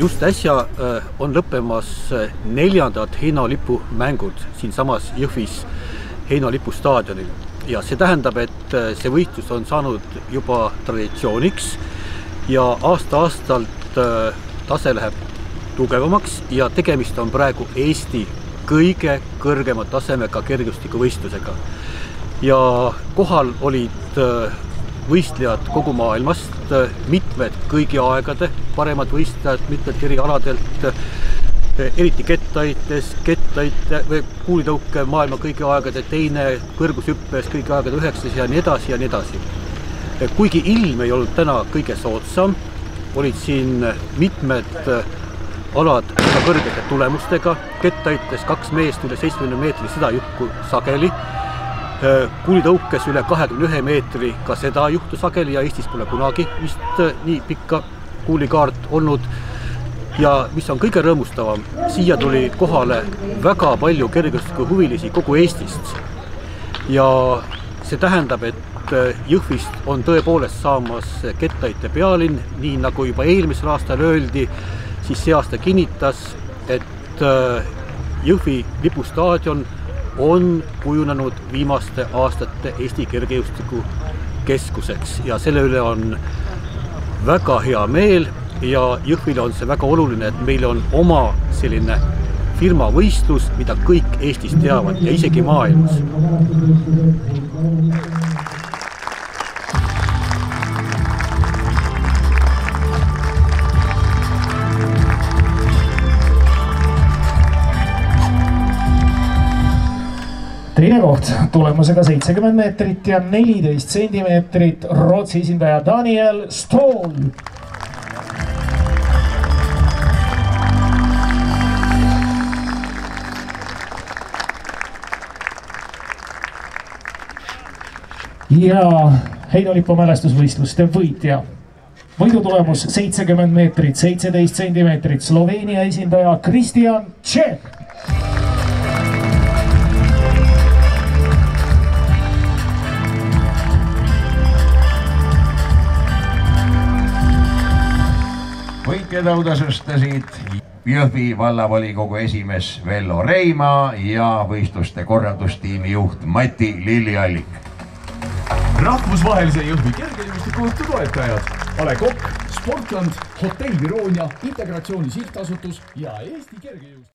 Just äsja on lõppemas 4. heinalipu mängud siinsamas Jõhvis heinalipu staadionil ja see tähendab, et see võistlus on saanud juba traditsiooniks ja aasta-aastalt tase läheb tugevamaks ja tegemist on praegu Eesti kõige kõrgema tasemega kergejõustikuvõistlusega. Ja kohal olid võistlejad kogu maailmast, mitmed kõigi aegade paremad võistlejad, mitmed eri aladelt, eriti kettaite või kuulitõuke maailma kõigi aegade teine, kõrgushüppes kõigi aegade 9. ja nii edasi ja nii edasi. Kuigi ilm ei olnud täna kõige soodsam, olid siin mitmed alad väga kõrgete tulemustega, kettaites 2 meest üle 70 meetri, seda juhku sageli. Kuulitõukes üle 21 meetri, ka seda juhtu sageli ja Eestis pole kunagi vist nii pikka kuulikaart olnud. Ja mis on kõige rõõmustavam, siia tuli kohale väga palju kergejõustikuhuvilisi kogu Eestist. Ja see tähendab, et Jõhvist on tõepoolest saamas kettaite pealinn, nii nagu juba eelmisel aastal öeldi, siis see aasta kinnitas, et Jõhvi lipustaadion on kujunenud viimaste aastate Eesti kergejõustiku keskuseks ja selle üle on väga hea meel ja Jõhvile on see väga oluline, et meil on oma selline firmavõistlus, mida kõik Eestis teavad ja isegi maailmas. Teine koht tulemusega 70 meetrit ja 14 sentimeetrit Rootsi esindaja Daniel Ståhl. Ja heinalipu mälestusvõistluste võitja. Võidutulemus 70 meetrit, 17 sentimeetrit Sloveenia esindaja Kristjan Čeh. Võitjad autasustasid Jõhvi vallavolikogu esimees Vello Reimaa ja võistluste korraldustiimi juht Mati Lilliallik. Rahvusvahelise Jõhvi kergejõustikuõhtu toetajad Ale Kokk, Sportland, Hotell Vironia, Integratsiooni Sihtasutus ja Eesti Kergejõust.